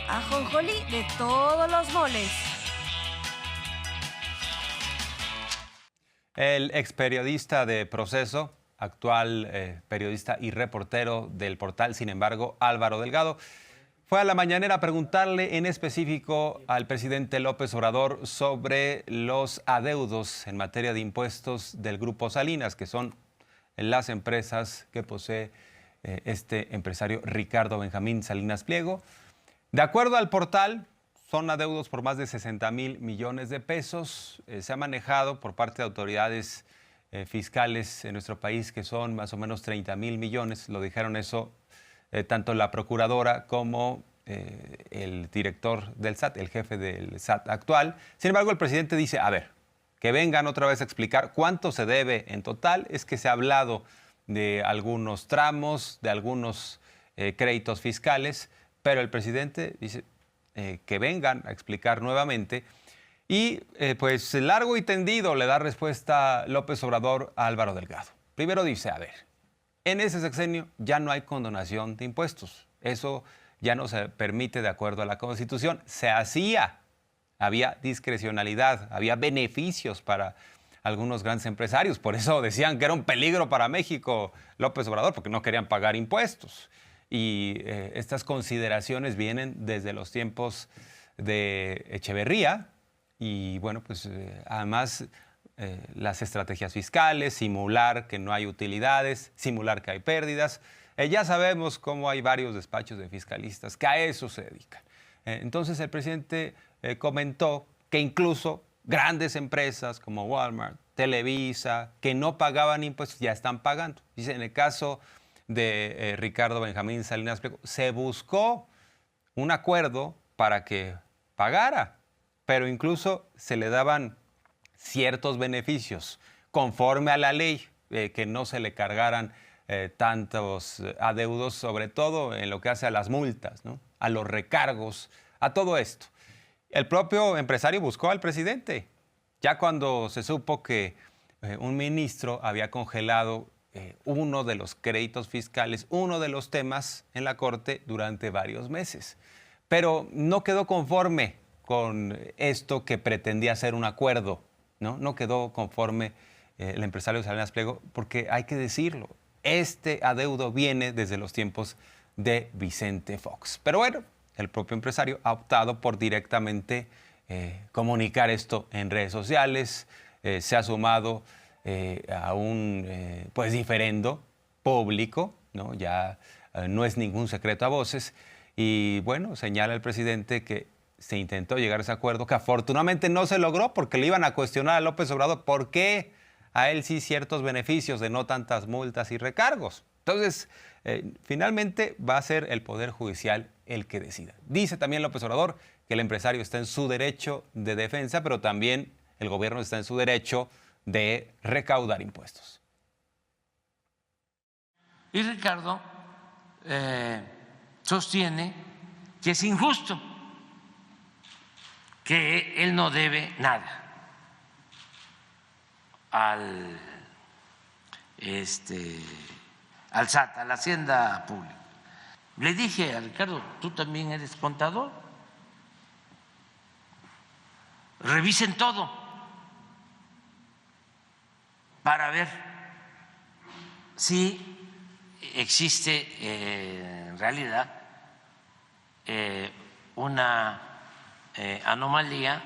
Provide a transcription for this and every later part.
ajonjolí de todos los moles. El ex periodista de Proceso, actual periodista y reportero del portal, sin embargo, Álvaro Delgado, fue a la mañanera a preguntarle en específico al presidente López Obrador sobre los adeudos en materia de impuestos del Grupo Salinas, que son las empresas que posee este empresario Ricardo Benjamín Salinas Pliego. De acuerdo al portal, son adeudos por más de 60,000 millones de pesos. Se ha manejado por parte de autoridades fiscales en nuestro país que son más o menos 30,000 millones. Lo dijeron eso tanto la procuradora como el director del SAT, el jefe del SAT actual. Sin embargo, el presidente dice, a ver, que vengan otra vez a explicar cuánto se debe en total. Es que se ha hablado de algunos tramos, de algunos créditos fiscales, pero el presidente dice que vengan a explicar nuevamente. Y pues largo y tendido le da respuesta López Obrador a Álvaro Delgado. Primero dice, a ver, en ese sexenio ya no hay condonación de impuestos. Eso ya no se permite de acuerdo a la Constitución. Se hacía, había discrecionalidad, había beneficios para algunos grandes empresarios. Por eso decían que era un peligro para México López Obrador, porque no querían pagar impuestos. Y estas consideraciones vienen desde los tiempos de Echeverría y bueno, pues además las estrategias fiscales, simular que no hay utilidades, simular que hay pérdidas. Ya sabemos cómo hay varios despachos de fiscalistas que a eso se dedican. Entonces el presidente comentó que incluso grandes empresas como Walmart, Televisa, que no pagaban impuestos, ya están pagando. Dice, en el caso de Ricardo Benjamín Salinas Pliego, se buscó un acuerdo para que pagara, pero incluso se le daban ciertos beneficios conforme a la ley, que no se le cargaran tantos adeudos, sobre todo en lo que hace a las multas, ¿no? A los recargos, a todo esto. El propio empresario buscó al presidente, ya cuando se supo que un ministro había congelado uno de los créditos fiscales, uno de los temas en la Corte durante varios meses. Pero no quedó conforme con esto que pretendía ser un acuerdo, ¿no? No quedó conforme el empresario Salinas Pliego, porque hay que decirlo, este adeudo viene desde los tiempos de Vicente Fox. Pero bueno, el propio empresario ha optado por directamente comunicar esto en redes sociales, se ha sumado a un pues diferendo público, ¿no? Ya no es ningún secreto a voces. Y bueno, señala el presidente que se intentó llegar a ese acuerdo, que afortunadamente no se logró porque le iban a cuestionar a López Obrador por qué a él sí ciertos beneficios de no tantas multas y recargos. Entonces, finalmente va a ser el Poder Judicial el que decida. Dice también López Obrador que el empresario está en su derecho de defensa, pero también el gobierno está en su derecho de recaudar impuestos. Y Ricardo sostiene que es injusto, que él no debe nada al SAT, a la Hacienda Pública. Le dije a Ricardo, tú también eres contador, revisen todo para ver si existe en realidad una anomalía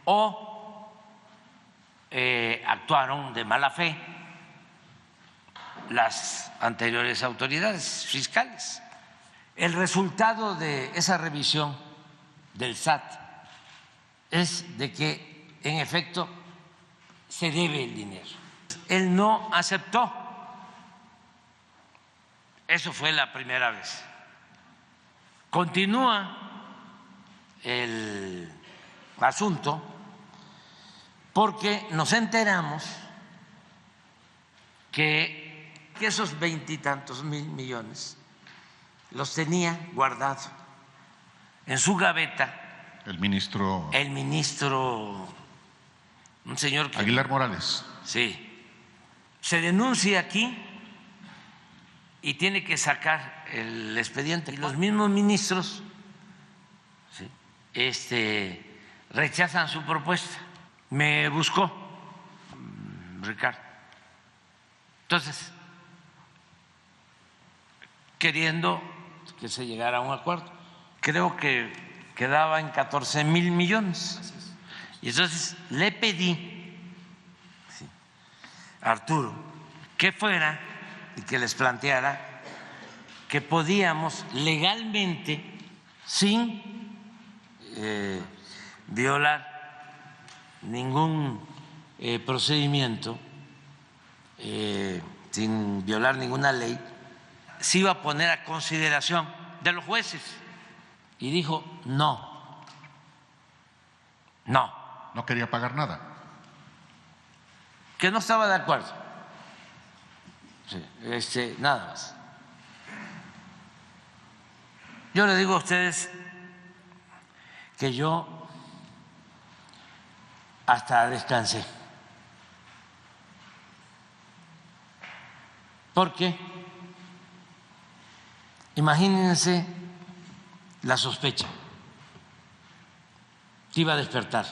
o actuaron de mala fe las anteriores autoridades fiscales. El resultado de esa revisión del SAT es de que en efecto se debe el dinero. Él no aceptó. Eso fue la primera vez. Continúa el asunto porque nos enteramos que esos 20 y tantos mil millones los tenía guardados en su gaveta el ministro un señor que, Aguilar Morales. Sí, se denuncia aquí y tiene que sacar el expediente. Y los mismos ministros rechazan su propuesta. Me buscó Ricardo. Entonces, queriendo que se llegara a un acuerdo, creo que quedaba en 14,000 millones. Y entonces le pedí a Arturo que fuera y que les planteara que podíamos legalmente, sin violar ningún procedimiento, sin violar ninguna ley, se iba a poner a consideración de los jueces. Y dijo no. No quería pagar nada. Que no estaba de acuerdo. Sí, nada más. Yo le digo a ustedes que yo hasta descansé. Porque imagínense la sospecha que iba a despertar.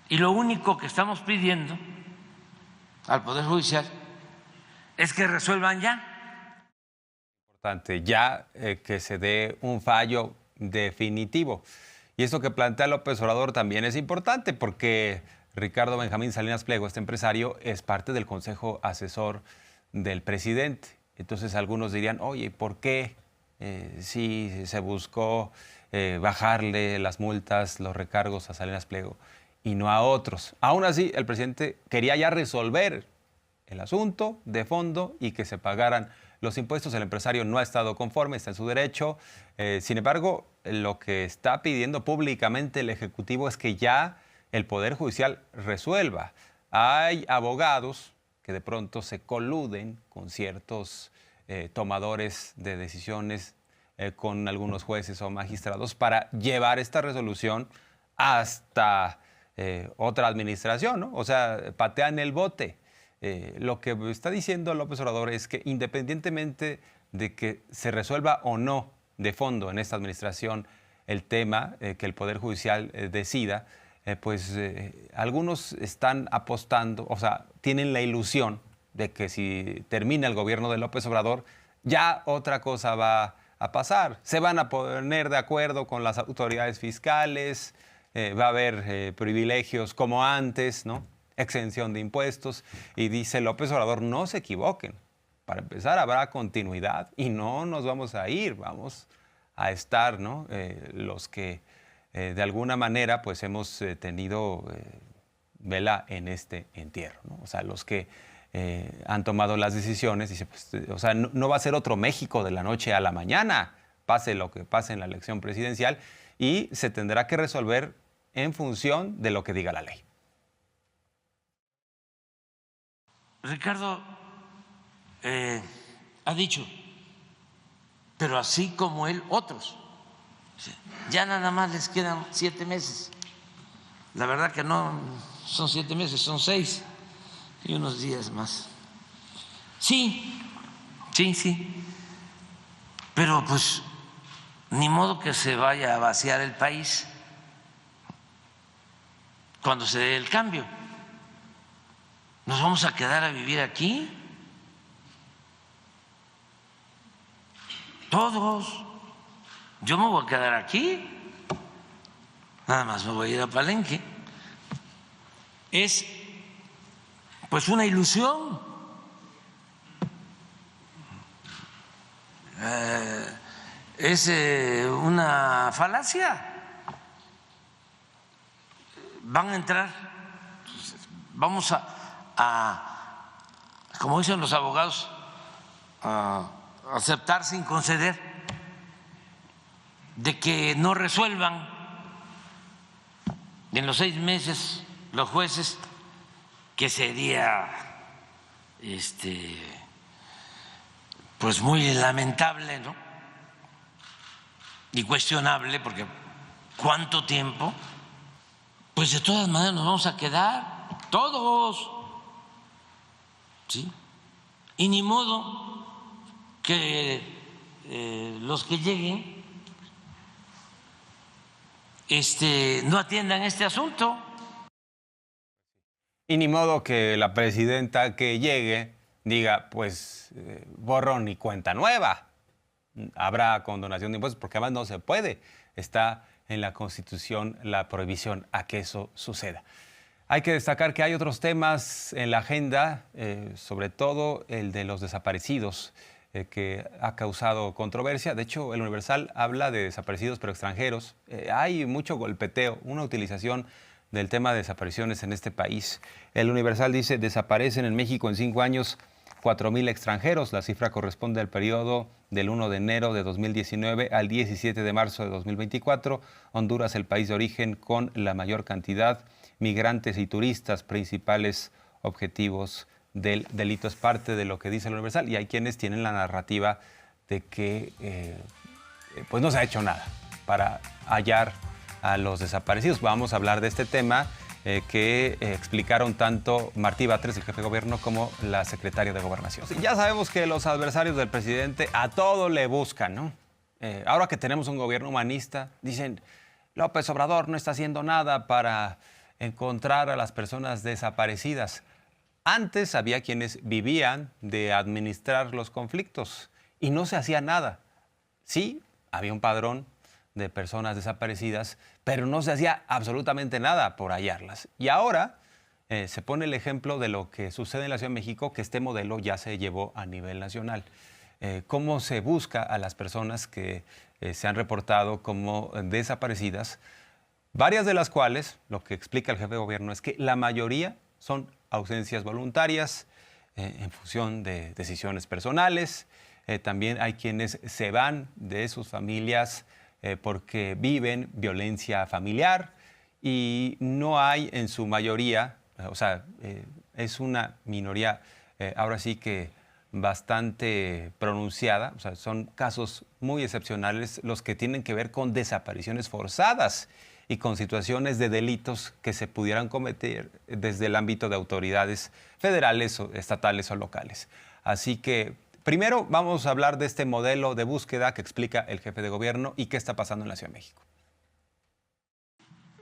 Y lo único que estamos pidiendo al Poder Judicial es que resuelvan ya. Importante, ya que se dé un fallo definitivo. Y esto que plantea López Obrador también es importante porque Ricardo Benjamín Salinas Pliego, este empresario, es parte del consejo asesor del presidente. Entonces algunos dirían, oye, ¿por qué si se buscó bajarle las multas, los recargos a Salinas Pliego y no a otros? Aún así, el presidente quería ya resolver el asunto de fondo y que se pagaran los impuestos. El empresario no ha estado conforme, está en su derecho. Sin embargo, lo que está pidiendo públicamente el Ejecutivo es que ya el Poder Judicial resuelva. Hay abogados que de pronto se coluden con ciertos tomadores de decisiones, con algunos jueces o magistrados para llevar esta resolución hasta otra administración, ¿no? O sea, patean el bote. Lo que está diciendo López Obrador es que independientemente de que se resuelva o no de fondo en esta administración el tema, que el Poder Judicial decida, algunos están apostando, o sea, tienen la ilusión de que si termina el gobierno de López Obrador, ya otra cosa va a pasar. Se van a poner de acuerdo con las autoridades fiscales, va a haber privilegios como antes, ¿no? Exención de impuestos. Y dice López Obrador, no se equivoquen. Para empezar, habrá continuidad y no nos vamos a ir, vamos a estar, ¿no? Los que de alguna manera pues hemos tenido vela en este entierro, ¿no? O sea, los que han tomado las decisiones, dice, pues, o sea, no va a ser otro México de la noche a la mañana, pase lo que pase en la elección presidencial, y se tendrá que resolver en función de lo que diga la ley. Ricardo ha dicho, pero así como él, otros. Ya nada más les quedan 7 meses. La verdad que no son 7 meses, son 6 y unos días más. Sí, pero pues ni modo que se vaya a vaciar el país cuando se dé el cambio. ¿Nos vamos a quedar a vivir aquí? Todos. Yo me voy a quedar aquí. Nada más me voy a ir a Palenque. Es pues una ilusión. Es una falacia. Van a entrar, vamos a, como dicen los abogados, a aceptar sin conceder de que no resuelvan en los 6 meses los jueces, que sería pues muy lamentable, ¿no? Y cuestionable, porque ¿cuánto tiempo? Pues de todas maneras nos vamos a quedar todos, ¿sí? Y ni modo que los que lleguen no atiendan este asunto. Y ni modo que la presidenta que llegue diga, pues, borrón y cuenta nueva. Habrá condonación de impuestos, porque además no se puede. Está en la Constitución la prohibición a que eso suceda. Hay que destacar que hay otros temas en la agenda, sobre todo el de los desaparecidos, que ha causado controversia. De hecho, el Universal habla de desaparecidos pero extranjeros. Hay mucho golpeteo, una utilización del tema de desapariciones en este país. El Universal dice, desaparecen en México en 5 años 4,000 extranjeros. La cifra corresponde al periodo del 1 de enero de 2019 al 17 de marzo de 2024. Honduras, el país de origen con la mayor cantidad, migrantes y turistas, principales objetivos del delito. Es parte de lo que dice el Universal, y hay quienes tienen la narrativa de que pues no se ha hecho nada para hallar a los desaparecidos. Vamos a hablar de este tema que explicaron tanto Martí Batres, el jefe de gobierno, como la secretaria de Gobernación. Ya sabemos que los adversarios del presidente a todo le buscan, ¿no? Ahora que tenemos un gobierno humanista, dicen, López Obrador no está haciendo nada para encontrar a las personas desaparecidas. Antes había quienes vivían de administrar los conflictos y no se hacía nada. Sí, había un padrón de personas desaparecidas, pero no se hacía absolutamente nada por hallarlas. Y ahora se pone el ejemplo de lo que sucede en la Ciudad de México, que este modelo ya se llevó a nivel nacional. Cómo se busca a las personas que se han reportado como desaparecidas, varias de las cuales, lo que explica el jefe de gobierno, es que la mayoría son ausencias voluntarias en función de decisiones personales. También hay quienes se van de sus familias porque viven violencia familiar, y no hay en su mayoría, es una minoría ahora sí que bastante pronunciada, son casos muy excepcionales los que tienen que ver con desapariciones forzadas y con situaciones de delitos que se pudieran cometer desde el ámbito de autoridades federales, o estatales o locales. Así que primero vamos a hablar de este modelo de búsqueda que explica el jefe de gobierno y qué está pasando en la Ciudad de México.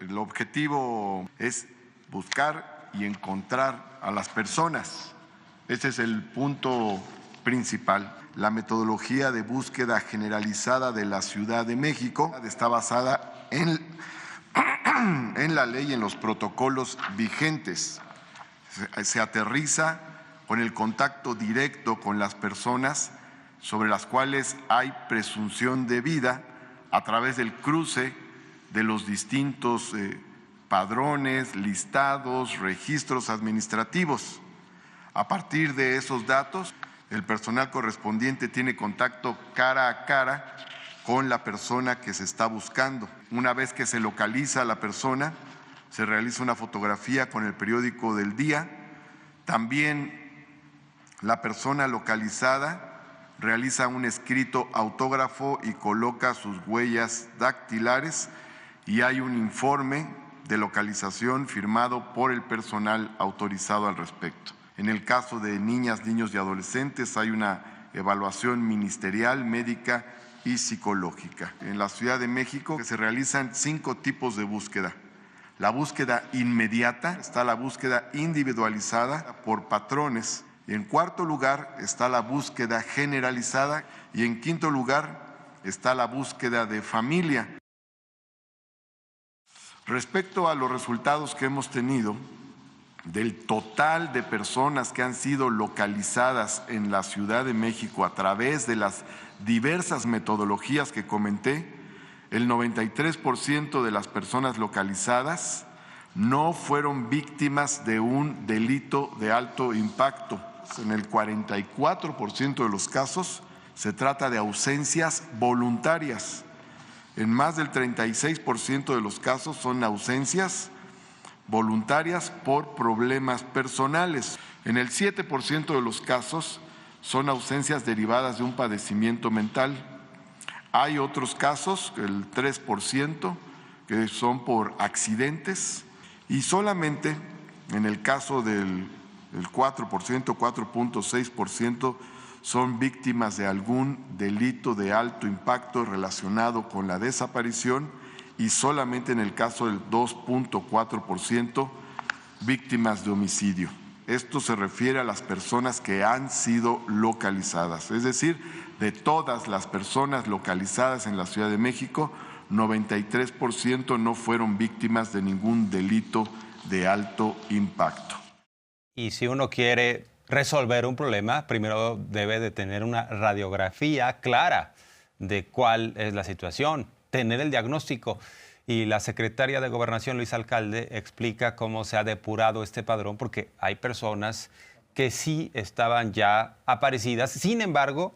El objetivo es buscar y encontrar a las personas. Ese es el punto principal. La metodología de búsqueda generalizada de la Ciudad de México está basada en la ley y en los protocolos vigentes. Se aterriza con el contacto directo con las personas sobre las cuales hay presunción de vida a través del cruce de los distintos padrones, listados, registros administrativos. A partir de esos datos, el personal correspondiente tiene contacto cara a cara con la persona que se está buscando. Una vez que se localiza a la persona, se realiza una fotografía con el periódico del día. También la persona localizada realiza un escrito autógrafo y coloca sus huellas dactilares, y hay un informe de localización firmado por el personal autorizado al respecto. En el caso de niñas, niños y adolescentes hay una evaluación ministerial, médica y psicológica. En la Ciudad de México se realizan 5 tipos de búsqueda. La búsqueda inmediata, está la búsqueda individualizada por patrones. Y en cuarto lugar está la búsqueda generalizada, y en quinto lugar está la búsqueda de familia. Respecto a los resultados que hemos tenido, del total de personas que han sido localizadas en la Ciudad de México a través de las diversas metodologías que comenté, el 93% de las personas localizadas no fueron víctimas de un delito de alto impacto. En el 44% de los casos se trata de ausencias voluntarias. En más del 36% de los casos son ausencias voluntarias por problemas personales. En el 7% de los casos son ausencias derivadas de un padecimiento mental. Hay otros casos, el 3%, que son por accidentes, y solamente en el caso del 4%, 4.6%, son víctimas de algún delito de alto impacto relacionado con la desaparición, y solamente en el caso del 2.4% víctimas de homicidio. Esto se refiere a las personas que han sido localizadas, es decir, de todas las personas localizadas en la Ciudad de México, 93% no fueron víctimas de ningún delito de alto impacto. Y si uno quiere resolver un problema, primero debe de tener una radiografía clara de cuál es la situación, tener el diagnóstico. Y la secretaria de Gobernación, Luisa Alcalde, explica cómo se ha depurado este padrón, porque hay personas que sí estaban ya aparecidas, sin embargo,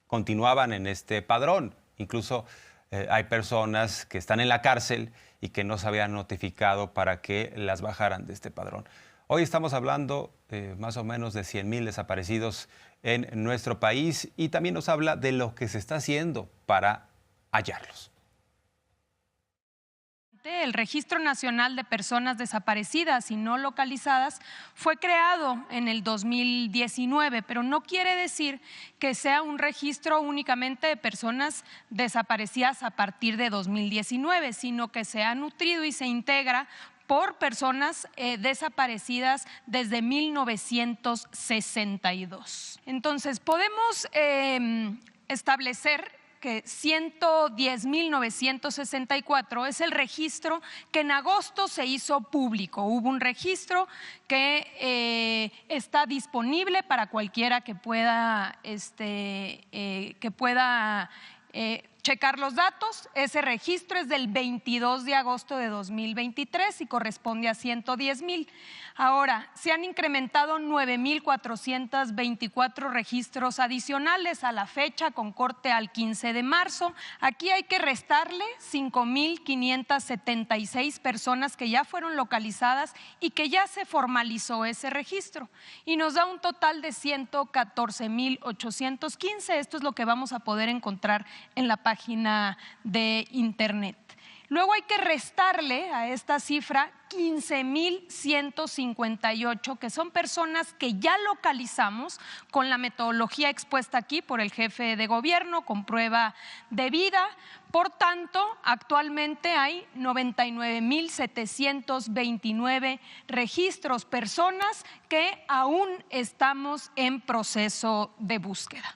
continuaban en este padrón. Incluso hay personas que están en la cárcel y que no se habían notificado para que las bajaran de este padrón. Hoy estamos hablando más o menos de 100,000 desaparecidos en nuestro país y también nos habla de lo que se está haciendo para hallarlos. El Registro Nacional de Personas Desaparecidas y No Localizadas fue creado en el 2019, pero no quiere decir que sea un registro únicamente de personas desaparecidas a partir de 2019, sino que se ha nutrido y se integra por personas desaparecidas desde 1962. Entonces, podemos establecer que 110,964 es el registro que en agosto se hizo público. Hubo un registro que está disponible para cualquiera que pueda checar los datos. Ese registro es del 22 de agosto de 2023 y corresponde a 110,000. Ahora, se han incrementado 9,424 registros adicionales a la fecha con corte al 15 de marzo. Aquí hay que restarle 5,576 personas que ya fueron localizadas y que ya se formalizó ese registro. Y nos da un total de 114,815. Esto es lo que vamos a poder encontrar en la página de internet. Luego hay que restarle a esta cifra 15,158, que son personas que ya localizamos con la metodología expuesta aquí por el jefe de gobierno, con prueba de vida. Por tanto, actualmente hay 99,729 registros, personas que aún estamos en proceso de búsqueda.